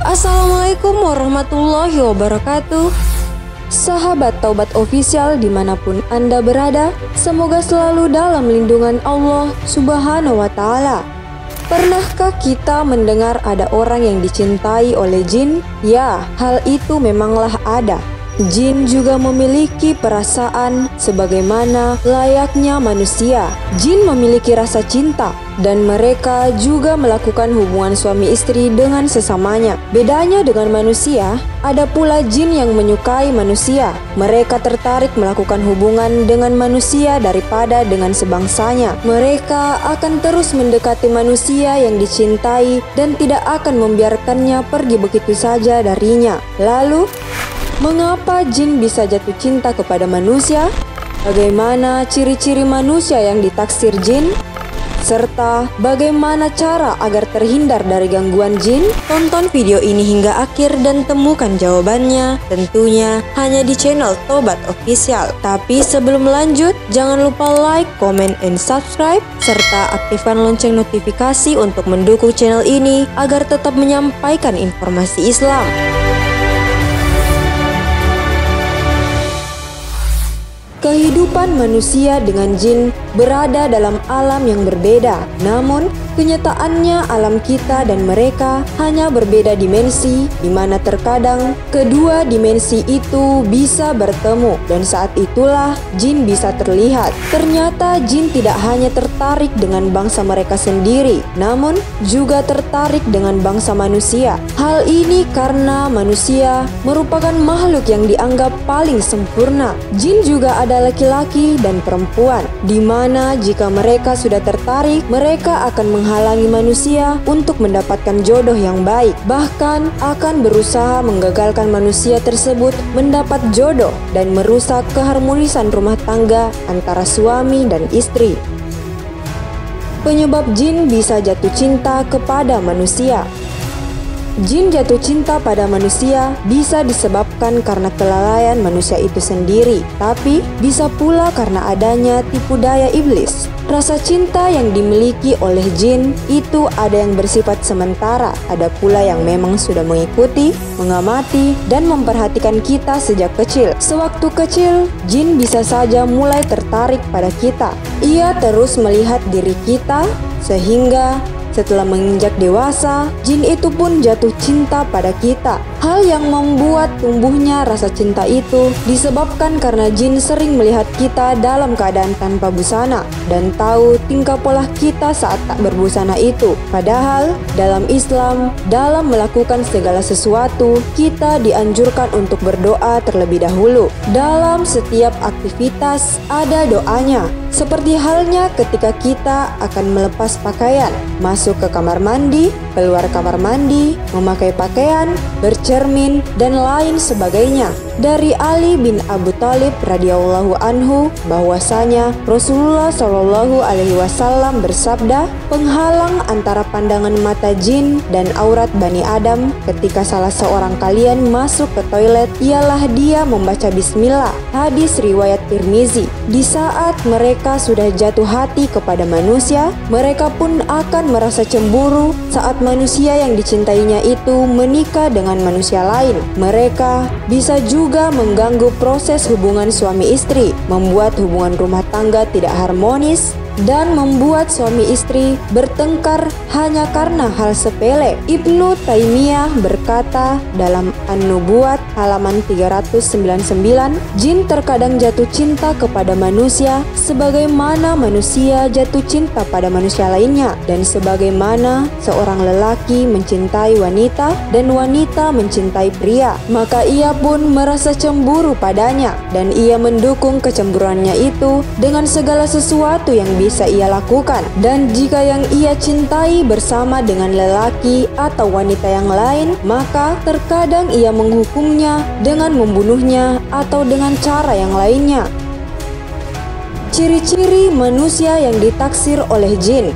Assalamualaikum warahmatullahi wabarakatuh. Sahabat Taubat Official dimanapun Anda berada, semoga selalu dalam lindungan Allah Subhanahu wa Ta'ala. Pernahkah kita mendengar ada orang yang dicintai oleh jin? Ya, hal itu memanglah ada. Jin juga memiliki perasaan sebagaimana layaknya manusia. Jin memiliki rasa cinta dan mereka juga melakukan hubungan suami istri dengan sesamanya. Bedanya dengan manusia, ada pula jin yang menyukai manusia. Mereka tertarik melakukan hubungan dengan manusia daripada dengan sebangsanya. Mereka akan terus mendekati manusia yang dicintai dan tidak akan membiarkannya pergi begitu saja darinya. Lalu, mengapa jin bisa jatuh cinta kepada manusia? Bagaimana ciri-ciri manusia yang ditaksir jin? Serta bagaimana cara agar terhindar dari gangguan jin? Tonton video ini hingga akhir dan temukan jawabannya tentunya hanya di channel Taubat Official. Tapi sebelum lanjut, jangan lupa like, comment, and subscribe serta aktifkan lonceng notifikasi untuk mendukung channel ini agar tetap menyampaikan informasi Islam. Kehidupan manusia dengan jin berada dalam alam yang berbeda. Namun, kenyataannya alam kita dan mereka hanya berbeda dimensi, di mana terkadang kedua dimensi itu bisa bertemu, dan saat itulah jin bisa terlihat. Ternyata jin tidak hanya tertarik dengan bangsa mereka sendiri, namun juga tertarik dengan bangsa manusia. Hal ini karena manusia merupakan makhluk yang dianggap paling sempurna. Jin juga ada laki-laki dan perempuan, di mana jika mereka sudah tertarik, mereka akan menghalangi manusia untuk mendapatkan jodoh yang baik, bahkan akan berusaha menggagalkan manusia tersebut mendapat jodoh dan merusak keharmonisan rumah tangga antara suami dan istri. Penyebab jin bisa jatuh cinta kepada manusia. Jin jatuh cinta pada manusia bisa disebabkan karena kelalaian manusia itu sendiri, tapi bisa pula karena adanya tipu daya iblis. Rasa cinta yang dimiliki oleh jin itu ada yang bersifat sementara, ada pula yang memang sudah mengikuti, mengamati, dan memperhatikan kita sejak kecil. Sewaktu kecil, jin bisa saja mulai tertarik pada kita. Ia terus melihat diri kita, sehingga setelah menginjak dewasa, jin itu pun jatuh cinta pada kita. Hal yang membuat tumbuhnya rasa cinta itu disebabkan karena jin sering melihat kita dalam keadaan tanpa busana dan tahu tingkah pola kita saat tak berbusana itu. Padahal dalam Islam, dalam melakukan segala sesuatu, kita dianjurkan untuk berdoa terlebih dahulu. Dalam setiap aktivitas ada doanya. Seperti halnya ketika kita akan melepas pakaian, masuk ke kamar mandi, keluar kamar mandi, memakai pakaian, bercermin, dan lain sebagainya. Dari Ali bin Abu Thalib radhiyallahu anhu bahwasanya Rasulullah Shallallahu alaihi wasallam bersabda, penghalang antara pandangan mata jin dan aurat Bani Adam ketika salah seorang kalian masuk ke toilet ialah dia membaca bismillah. Hadis riwayat Tirmizi. Di saat mereka sudah jatuh hati kepada manusia, mereka pun akan merasa cemburu saat manusia yang dicintainya itu menikah dengan manusia lain. Mereka bisa juga mengganggu proses hubungan suami istri, membuat hubungan rumah tangga tidak harmonis, dan membuat suami istri bertengkar hanya karena hal sepele. Ibnu Taimiyah berkata dalam An-Nubuwat halaman 399, jin terkadang jatuh cinta kepada manusia sebagaimana manusia jatuh cinta pada manusia lainnya, dan sebagaimana seorang lelaki mencintai wanita dan wanita mencintai pria, maka ia pun merasa cemburu padanya dan ia mendukung kecemburuannya itu dengan segala sesuatu yang bisa ia lakukan. Dan jika yang ia cintai bersama dengan lelaki atau wanita yang lain, maka terkadang ia menghukumnya dengan membunuhnya atau dengan cara yang lainnya. Ciri-ciri manusia yang ditaksir oleh jin.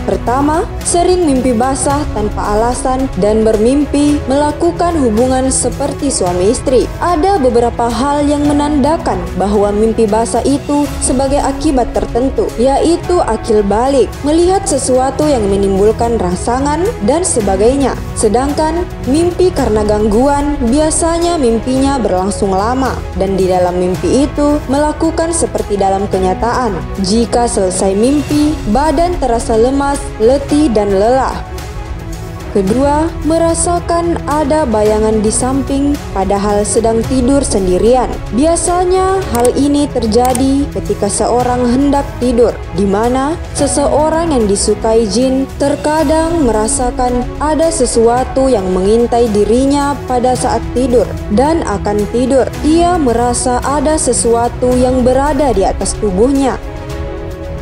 Pertama, sering mimpi basah tanpa alasan dan bermimpi melakukan hubungan seperti suami istri. Ada beberapa hal yang menandakan bahwa mimpi basah itu sebagai akibat tertentu, yaitu akil balik, melihat sesuatu yang menimbulkan rangsangan dan sebagainya. Sedangkan mimpi karena gangguan, biasanya mimpinya berlangsung lama dan di dalam mimpi itu melakukan seperti dalam kenyataan. Jika selesai mimpi, badan terasa lemas, letih, dan lelah. Kedua, merasakan ada bayangan di samping padahal sedang tidur sendirian. Biasanya hal ini terjadi ketika seorang hendak tidur, di mana seseorang yang disukai jin terkadang merasakan ada sesuatu yang mengintai dirinya pada saat tidur dan akan tidur. Ia merasa ada sesuatu yang berada di atas tubuhnya.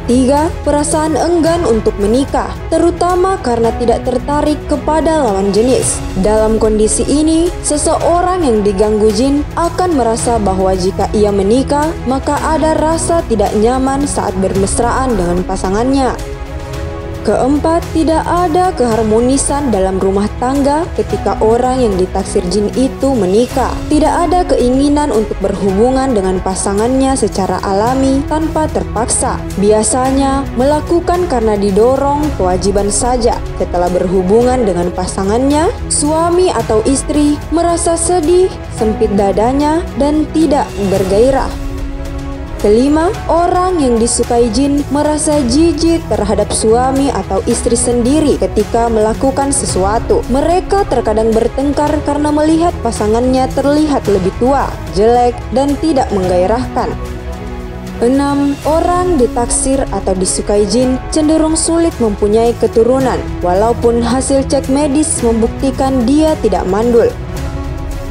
3. Perasaan enggan untuk menikah, terutama karena tidak tertarik kepada lawan jenis. Dalam kondisi ini, seseorang yang diganggu jin akan merasa bahwa jika ia menikah, maka ada rasa tidak nyaman saat bermesraan dengan pasangannya. Keempat, tidak ada keharmonisan dalam rumah tangga ketika orang yang ditaksir jin itu menikah. Tidak ada keinginan untuk berhubungan dengan pasangannya secara alami tanpa terpaksa. Biasanya melakukan karena didorong kewajiban saja. Setelah berhubungan dengan pasangannya, suami atau istri merasa sedih, sempit dadanya, dan tidak bergairah. Kelima, orang yang disukai jin merasa jijik terhadap suami atau istri sendiri ketika melakukan sesuatu. Mereka terkadang bertengkar karena melihat pasangannya terlihat lebih tua, jelek, dan tidak menggairahkan. 6. Orang ditaksir atau disukai jin cenderung sulit mempunyai keturunan, walaupun hasil cek medis membuktikan dia tidak mandul.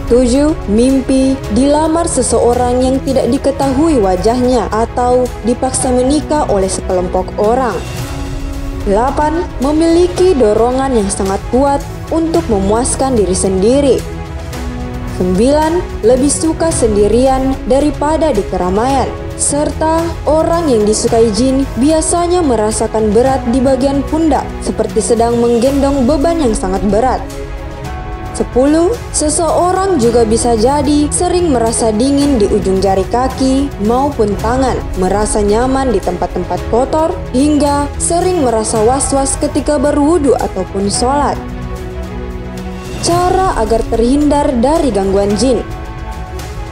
7. Mimpi dilamar seseorang yang tidak diketahui wajahnya atau dipaksa menikah oleh sekelompok orang. 8. Memiliki dorongan yang sangat kuat untuk memuaskan diri sendiri. 9. Lebih suka sendirian daripada di keramaian. Serta orang yang disukai jin biasanya merasakan berat di bagian pundak, seperti sedang menggendong beban yang sangat berat. 10. Seseorang juga bisa jadi sering merasa dingin di ujung jari kaki maupun tangan, merasa nyaman di tempat-tempat kotor, hingga sering merasa was-was ketika berwudu ataupun sholat. Cara agar terhindar dari gangguan jin.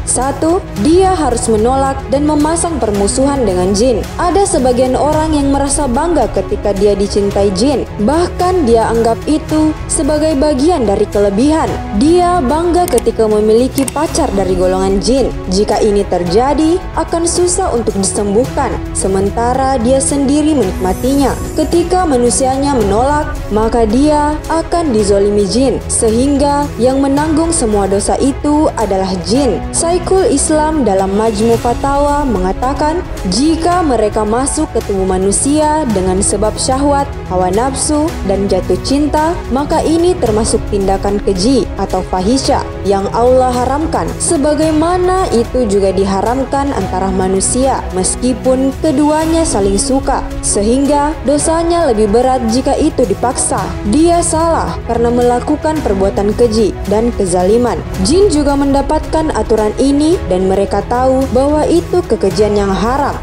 1. Dia harus menolak dan memasang permusuhan dengan jin. Ada sebagian orang yang merasa bangga ketika dia dicintai jin. Bahkan dia anggap itu sebagai bagian dari kelebihan. Dia bangga ketika memiliki pacar dari golongan jin. Jika ini terjadi, akan susah untuk disembuhkan. Sementara dia sendiri menikmatinya. Ketika manusianya menolak, maka dia akan dizolimi jin. Sehingga yang menanggung semua dosa itu adalah jin. Syekhul Islam dalam Majmu' Fatawa mengatakan, jika mereka masuk ke tubuh manusia dengan sebab syahwat, hawa nafsu, dan jatuh cinta, maka ini termasuk tindakan keji atau fahisya yang Allah haramkan, sebagaimana itu juga diharamkan antara manusia meskipun keduanya saling suka, sehingga dosanya lebih berat jika itu dipaksa. Dia salah karena melakukan perbuatan keji dan kezaliman. Jin juga mendapatkan aturan ini dan mereka tahu bahwa itu kekejian yang haram.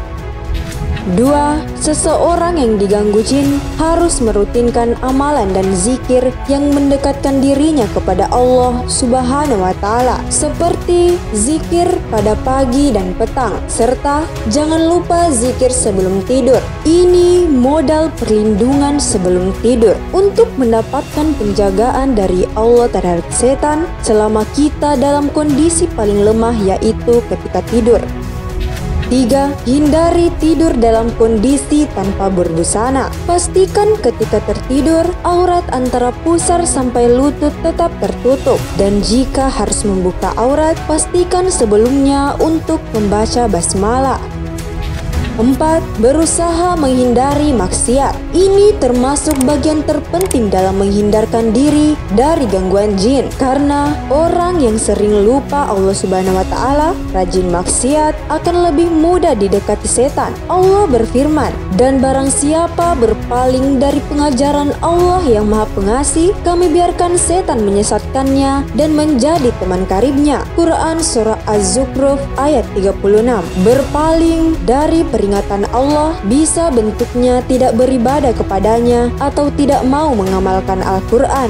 2. Seseorang yang diganggu jin harus merutinkan amalan dan zikir yang mendekatkan dirinya kepada Allah Subhanahu wa Ta'ala, seperti zikir pada pagi dan petang, serta jangan lupa zikir sebelum tidur. Ini modal perlindungan sebelum tidur untuk mendapatkan penjagaan dari Allah terhadap setan selama kita dalam kondisi paling lemah, yaitu ketika tidur. 3. Hindari tidur dalam kondisi tanpa berbusana. Pastikan ketika tertidur, aurat antara pusar sampai lutut tetap tertutup. Dan jika harus membuka aurat, pastikan sebelumnya untuk membaca basmalah. 4. Berusaha menghindari maksiat. Ini termasuk bagian terpenting dalam menghindarkan diri dari gangguan jin, karena orang yang sering lupa Allah Subhanahu wa Ta'ala, rajin maksiat, akan lebih mudah didekati setan. Allah berfirman, "Dan barang siapa berpaling dari pengajaran Allah yang Maha Pengasih, kami biarkan setan menyesatkannya dan menjadi teman karibnya." Quran Surah Az-Zukhruf ayat 36. Berpaling dari peringatan Allah bisa bentuknya tidak beribadah kepadanya atau tidak mau mengamalkan Al-Quran.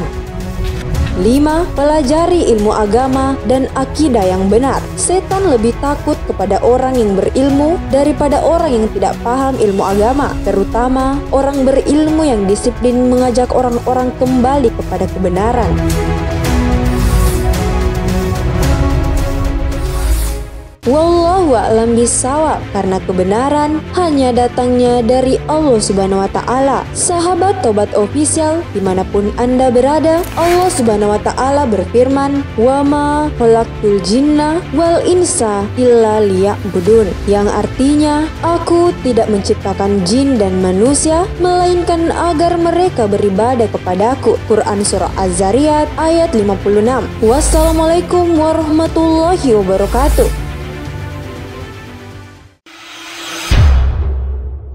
5. Pelajari ilmu agama dan akidah yang benar. Setan lebih takut kepada orang yang berilmu daripada orang yang tidak paham ilmu agama, terutama orang berilmu yang disiplin mengajak orang-orang kembali kepada kebenaran. Wallahu a'lam bishawab, karena kebenaran hanya datangnya dari Allah Subhanahu wa Ta'ala. Sahabat Tobat Official, dimanapun Anda berada, Allah Subhanahu wa Ta'ala berfirman, "Wa ma khalaqtul jinna wal insa illa liya'budun," yang artinya, "Aku tidak menciptakan jin dan manusia melainkan agar mereka beribadah kepadaku." Quran Surah Az-Zariyat ayat 56. Wassalamualaikum warahmatullahi wabarakatuh.